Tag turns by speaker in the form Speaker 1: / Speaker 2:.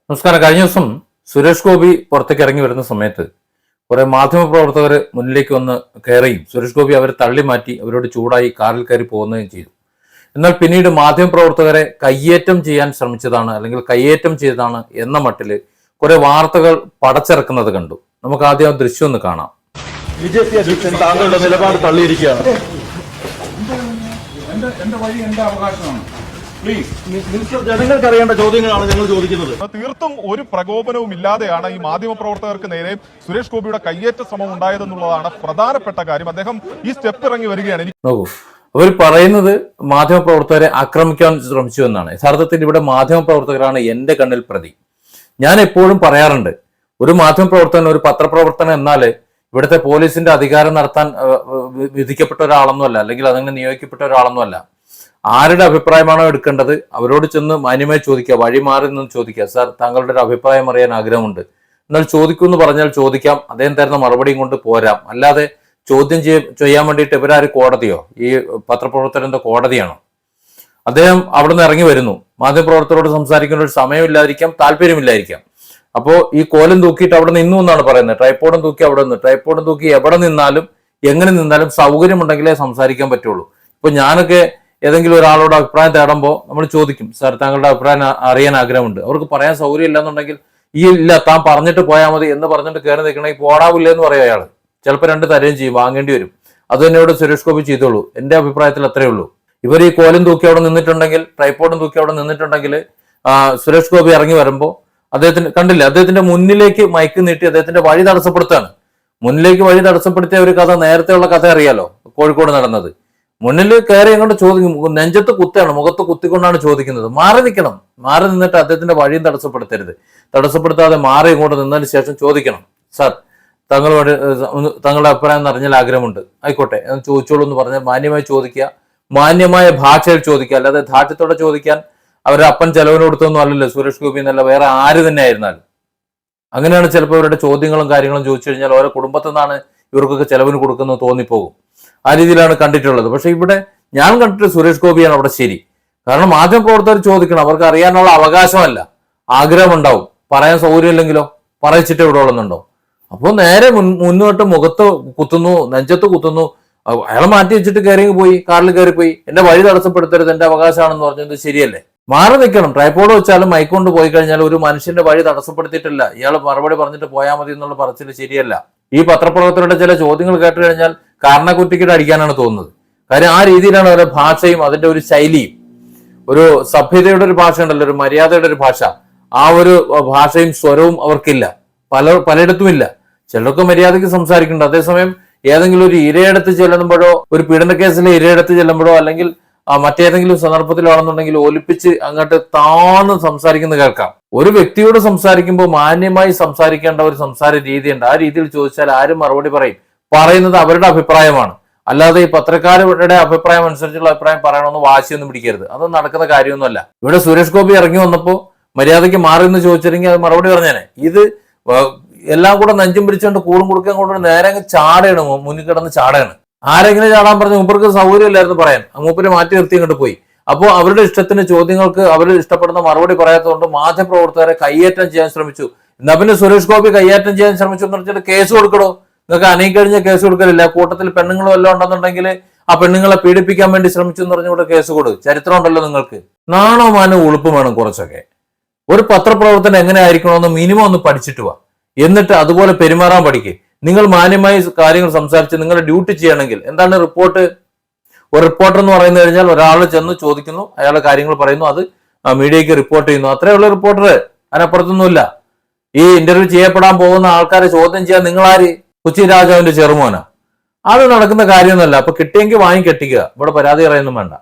Speaker 1: നമസ്കാരം. കഴിഞ്ഞ ദിവസം സുരേഷ് ഗോപി പുറത്തേക്ക് ഇറങ്ങി വരുന്ന സമയത്ത് കുറെ മാധ്യമപ്രവർത്തകർ മുന്നിലേക്ക് വന്ന് കയറുകയും സുരേഷ് ഗോപി അവരെ തള്ളി മാറ്റി അവരോട് ചൂടായി കാറിൽ കയറി പോകുകയും ചെയ്തു. എന്നാൽ പിന്നീട് മാധ്യമപ്രവർത്തകരെ കയ്യേറ്റം ചെയ്യാൻ ശ്രമിച്ചതാണ് അല്ലെങ്കിൽ കയ്യേറ്റം ചെയ്തതാണ് എന്ന മട്ടില് കുറെ വാർത്തകൾ പടച്ചിറക്കുന്നത് കണ്ടു. നമുക്ക് ആദ്യം ആ ദൃശ്യം ഒന്ന് കാണാം.
Speaker 2: ബിജെപി അധ്യക്ഷൻ താങ്കളുടെ നിലപാട് തള്ളിയിരിക്കുകയാണ്.
Speaker 3: എന്റെ വഴി എന്റെ അവകാശമാണ്.
Speaker 2: ജനങ്ങൾക്ക് അറിയേണ്ട ചോദ്യങ്ങളാണ് ഞങ്ങൾ ചോദിക്കുന്നത്.
Speaker 3: തീർത്തും ഒരു പ്രകോപനവും ഇല്ലാതെയാണ് ഈ മാധ്യമപ്രവർത്തകർക്ക് നേരെ സുരേഷ് ഗോപിയുടെ കയ്യേറ്റ ശ്രമം ഉണ്ടായതെന്നുള്ളതാണ് പ്രധാനപ്പെട്ട കാര്യം. അദ്ദേഹം ഈ സ്റ്റെപ്പ് ഇറങ്ങി വരികയാണ്.
Speaker 1: നോക്കൂ, അവർ പറയുന്നത് മാധ്യമപ്രവർത്തകരെ ആക്രമിക്കാൻ ശ്രമിച്ചു എന്നാണ്. യഥാർത്ഥത്തിൽ ഇവിടെ മാധ്യമപ്രവർത്തകരാണ് എന്റെ കണ്ണിൽ പ്രതി. ഞാൻ എപ്പോഴും പറയാറുണ്ട്, ഒരു മാധ്യമപ്രവർത്തകൻ, ഒരു പത്രപ്രവർത്തനം എന്നാല് ഇവിടുത്തെ പോലീസിന്റെ അധികാരം നടത്താൻ വിധിക്കപ്പെട്ട ഒരാളൊന്നുമല്ല, അല്ലെങ്കിൽ അതിനെ നിയോഗിക്കപ്പെട്ട ഒരാളൊന്നുമല്ല. ആരുടെ അഭിപ്രായമാണോ എടുക്കേണ്ടത് അവരോട് ചെന്ന് മാന്യമായി ചോദിക്കുക, വഴി മാറി നിന്ന് ചോദിക്കുക. സാർ, താങ്കളുടെ ഒരു അഭിപ്രായം അറിയാൻ ആഗ്രഹമുണ്ട്, എന്നാൽ ചോദിക്കൂ എന്ന് പറഞ്ഞാൽ ചോദിക്കാം, അദ്ദേഹം തരുന്ന മറുപടിയും കൊണ്ട് പോരാം. അല്ലാതെ ചോദ്യം ചെയ്യാൻ വേണ്ടിയിട്ട് ഇവരാര് കോടതിയോ? ഈ പത്രപ്രവർത്തകരുടെ കോടതിയാണോ? അദ്ദേഹം അവിടെ നിന്ന് ഇറങ്ങി വരുന്നു. മാധ്യമപ്രവർത്തകരോട് സംസാരിക്കുന്ന ഒരു സമയമില്ലാതിരിക്കാം, താല്പര്യമില്ലായിരിക്കാം. അപ്പോ ഈ കോലം തൂക്കിയിട്ട് അവിടെ നിന്നു എന്നാണ് പറയുന്നത്. ട്രൈപ്പോഡും തൂക്കി അവിടെ നിന്ന്, ട്രൈപ്പോഡും തൂക്കി എവിടെ നിന്നാലും എങ്ങനെ നിന്നാലും സൗകര്യമുണ്ടെങ്കിലേ സംസാരിക്കാൻ പറ്റുള്ളൂ. ഇപ്പൊ ഞാനൊക്കെ ഏതെങ്കിലും ഒരാളോട് അഭിപ്രായം തേടുമ്പോൾ നമ്മൾ ചോദിക്കും, സാർ താങ്കളുടെ അഭിപ്രായം അറിയാൻ ആഗ്രഹമുണ്ട്. അവർക്ക് പറയാൻ സൗകര്യം ഇല്ലെന്നുണ്ടെങ്കിൽ ഇല്ല താൻ പറഞ്ഞിട്ട് പോയാൽ മതി എന്ന് പറഞ്ഞിട്ട് കയറി നിൽക്കണമെങ്കിൽ പോടാവില്ല എന്ന് പറയും അയാൾ. ചിലപ്പോൾ രണ്ട് തരുകയും ചെയ്യും, വാങ്ങേണ്ടി വരും. അത് തന്നെയോട് സുരേഷ് ഗോപി ചെയ്തോളൂ. എന്റെ അഭിപ്രായത്തിൽ അത്രയേ ഉള്ളൂ. ഇവർ ഈ കോലം തൂക്കി അവിടെ നിന്നിട്ടുണ്ടെങ്കിൽ, ട്രൈപ്പോഡും തൂക്കി അവിടെ നിന്നിട്ടുണ്ടെങ്കിൽ സുരേഷ് ഗോപി ഇറങ്ങി വരുമ്പോൾ അദ്ദേഹത്തിന് കണ്ടില്ല, അദ്ദേഹത്തിന്റെ മുന്നിലേക്ക് മയക്ക് നീട്ടി അദ്ദേഹത്തിന്റെ വഴി തടസ്സപ്പെടുത്താണ്. മുന്നിലേക്ക് വഴി തടസ്സപ്പെടുത്തിയ ഒരു കഥ, നേരത്തെയുള്ള കഥ അറിയാലോ, കോഴിക്കോട് നടന്നത്. മുന്നിൽ കയറി അങ്ങോട്ട് ചോദിക്കും, നെഞ്ചത്ത് കുത്താണ്, മുഖത്ത് കുത്തിക്കൊണ്ടാണ് ചോദിക്കുന്നത്. മാറി നിൽക്കണം, മാറി നിന്നിട്ട് അദ്ദേഹത്തിന്റെ വഴിയും തടസ്സപ്പെടുത്തരുത്. തടസ്സപ്പെടുത്താതെ മാറി ഇങ്ങോട്ട് നിന്നതിന് ശേഷം ചോദിക്കണം, സാർ താങ്കളുടെ അഭിപ്രായം എന്ന് അറിഞ്ഞാൽ ആഗ്രഹമുണ്ട്, ആയിക്കോട്ടെ എന്ന് ചോദിച്ചോളൂ എന്ന് പറഞ്ഞാൽ മാന്യമായി ചോദിക്കുക, മാന്യമായ ഭാഷയിൽ ചോദിക്കുക. അല്ലാതെ ധാർഷ്ട്യത്തോടെ ചോദിക്കാൻ അവരുടെ അപ്പൻ ചെലവിന് കൊടുത്തൊന്നും അല്ലല്ലോ സുരേഷ് ഗോപി എന്നല്ല, വേറെ ആര് തന്നെ ആയിരുന്നാലും. അങ്ങനെയാണ് ചിലപ്പോൾ ഇവരുടെ ചോദ്യങ്ങളും കാര്യങ്ങളും ചോദിച്ചു കഴിഞ്ഞാൽ ഓരോ കുടുംബത്തിൽ നിന്നാണ് ഇവർക്കൊക്കെ ചെലവിന് കൊടുക്കുന്നത് തോന്നിപ്പോകും. ആ രീതിയിലാണ് കണ്ടിട്ടുള്ളത്. പക്ഷെ ഇവിടെ ഞാൻ കണ്ടിട്ട് സുരേഷ് ഗോപിയാണ് അവിടെ ശരി. കാരണം മാധ്യമപ്രവർത്തകർ ചോദിക്കണം, അവർക്ക് അറിയാനുള്ള അവകാശമല്ല, ആഗ്രഹം ഉണ്ടാവും. പറയാൻ സൗകര്യം ഇല്ലെങ്കിലോ പറയിച്ചിട്ട് ഇവിടെ ഉള്ളുന്നുണ്ടോ? അപ്പോൾ നേരെ മുന്നോട്ട് മുഖത്ത് കുത്തുന്നു, നെഞ്ചത്ത് കുത്തുന്നു. അയാളെ മാറ്റി വെച്ചിട്ട് പോയി, കാറിൽ കയറിപ്പോയി. എന്റെ വഴി തടസ്സപ്പെടുത്തരുത്, എന്റെ അവകാശമാണെന്ന് പറഞ്ഞത് ശരിയല്ലേ? മാറി നിൽക്കണം. ട്രൈപ്പോഡ് വെച്ചാലും മൈക്ക് കൊണ്ട് പോയി കഴിഞ്ഞാൽ ഒരു മനുഷ്യന്റെ വഴി തടസ്സപ്പെടുത്തിയിട്ടില്ല, ഇയാൾ മറുപടി പറഞ്ഞിട്ട് പോയാൽ മതി എന്നുള്ള പറച്ചിൽ ശരിയല്ല. ഈ പത്രപ്രവർത്തകരുടെ ചില ചോദ്യങ്ങൾ കേട്ട് കഴിഞ്ഞാൽ കാരണക്കുറ്റിക്കിട്ട് അടിക്കാനാണ് തോന്നുന്നത്. കാര്യം ആ രീതിയിലാണ് അവരുടെ ഭാഷയും അതിന്റെ ഒരു ശൈലിയും. ഒരു സഭ്യതയുടെ ഒരു ഭാഷ ഉണ്ടല്ലോ, ഒരു മര്യാദയുടെ ഒരു ഭാഷ, ആ ഒരു ഭാഷയും സ്വരവും അവർക്കില്ല, പലയിടത്തും ഇല്ല. ചിലർക്ക് മര്യാദയ്ക്ക് സംസാരിക്കുന്നുണ്ട്. അതേസമയം ഏതെങ്കിലും ഒരു ഇരയെടുത്ത് ചെല്ലുമ്പോഴോ, ഒരു പീഡന കേസിലെ ഇരയെടുത്ത് ചെല്ലുമ്പോഴോ, അല്ലെങ്കിൽ മറ്റേതെങ്കിലും സന്ദർഭത്തിലാണെന്നുണ്ടെങ്കിൽ ഒലിപ്പിച്ച് അങ്ങോട്ട് താന്ന് സംസാരിക്കുന്നത് കേൾക്കാം. ഒരു വ്യക്തിയോട് സംസാരിക്കുമ്പോൾ മാന്യമായി സംസാരിക്കേണ്ട ഒരു സംസാര രീതിയുണ്ട്. ആ രീതിയിൽ ചോദിച്ചാൽ ആരും മറുപടി പറയും. പറയുന്നത് അവരുടെ അഭിപ്രായമാണ്. അല്ലാതെ ഈ പത്രക്കാരുടെ അഭിപ്രായം അനുസരിച്ചുള്ള അഭിപ്രായം പറയണമെന്ന് വാശിയൊന്നും പിടിക്കരുത്. അതൊന്നും നടക്കുന്ന കാര്യമൊന്നുമല്ല. ഇവിടെ സുരേഷ് ഗോപി ഇറങ്ങി വന്നപ്പോൾ മര്യാദയ്ക്ക് മാറി എന്ന് ചോദിച്ചില്ലെങ്കിൽ അത് മറുപടി പറഞ്ഞേനെ. ഇത് എല്ലാം കൂടെ നെഞ്ചും പിടിച്ചുകൊണ്ട് കൂടും കൊടുക്കാൻ കൊണ്ട് നേരെ ചാടയാണ്, മുന്നിൽ കിടന്ന് ചാടയാണ്. ആരെങ്കിലും ചാടാൻ പറഞ്ഞു, മൂപ്പർക്ക് സൗകര്യമില്ലായിരുന്നു പറയാൻ, മൂപ്പര് മാറ്റി നിർത്തി ഇങ്ങോട്ട് പോയി. അപ്പോൾ അവരുടെ ഇഷ്ടത്തിന് ചോദ്യങ്ങൾക്ക് അവർ ഇഷ്ടപ്പെടുന്ന മറുപടി പറയാത്തതുകൊണ്ട് മാധ്യമപ്രവർത്തകരെ കയ്യേറ്റം ചെയ്യാൻ ശ്രമിച്ചു. എന്നാ പിന്നെ സുരേഷ് ഗോപി കയ്യേറ്റം ചെയ്യാൻ ശ്രമിച്ചു എന്ന് പറഞ്ഞിട്ട് കേസ് കൊടുക്കണോ? നിങ്ങൾക്ക് അനങ്ങിക്കഴിഞ്ഞ കേസ് കൊടുക്കലില്ല. കൂട്ടത്തിൽ പെണ്ണുങ്ങളും എല്ലാം ഉണ്ടെന്നുണ്ടെങ്കിൽ ആ പെണ്ണുങ്ങളെ പീഡിപ്പിക്കാൻ വേണ്ടി ശ്രമിച്ചു എന്ന് പറഞ്ഞുകൂടെ കേസ് കൊടുക്കും. ചരിത്രം ഉണ്ടല്ലോ നിങ്ങൾക്ക്. നാണോ മാനോ ഉളുപ്പും വേണം കുറച്ചൊക്കെ. ഒരു പത്രപ്രവർത്തനം എങ്ങനെ ആയിരിക്കണമെന്ന് മിനിമം ഒന്ന് പഠിച്ചിട്ട് വാ, എന്നിട്ട് അതുപോലെ പെരുമാറാൻ പഠിക്കുക. നിങ്ങൾ മാന്യമായി കാര്യങ്ങൾ സംസാരിച്ച് നിങ്ങളുടെ ഡ്യൂട്ടി ചെയ്യണമെങ്കിൽ എന്താണ് റിപ്പോർട്ട്? ഒരു റിപ്പോർട്ടർ എന്ന് പറയുന്നത് കഴിഞ്ഞാൽ ഒരാൾ ചെന്ന് ചോദിക്കുന്നു, അയാളെ കാര്യങ്ങൾ പറയുന്നു, അത് മീഡിയയ്ക്ക് റിപ്പോർട്ട് ചെയ്യുന്നു. അത്രേ ഉള്ള റിപ്പോർട്ടർ, അതിനപ്പുറത്തൊന്നുമില്ല. ഈ ഇന്റർവ്യൂ ചെയ്യപ്പെടാൻ പോകുന്ന ആൾക്കാരെ ചോദ്യം ചെയ്യാൻ നിങ്ങളാര്? കൊച്ചി രാജാവിന്റെ ചെറുമോന? അത് നടക്കുന്ന കാര്യമൊന്നുമല്ല. അപ്പൊ കിട്ടിയെങ്കിൽ വാങ്ങി കെട്ടിക്കുക. ഇവിടെ പരാതി പറയുന്നു വേണ്ട.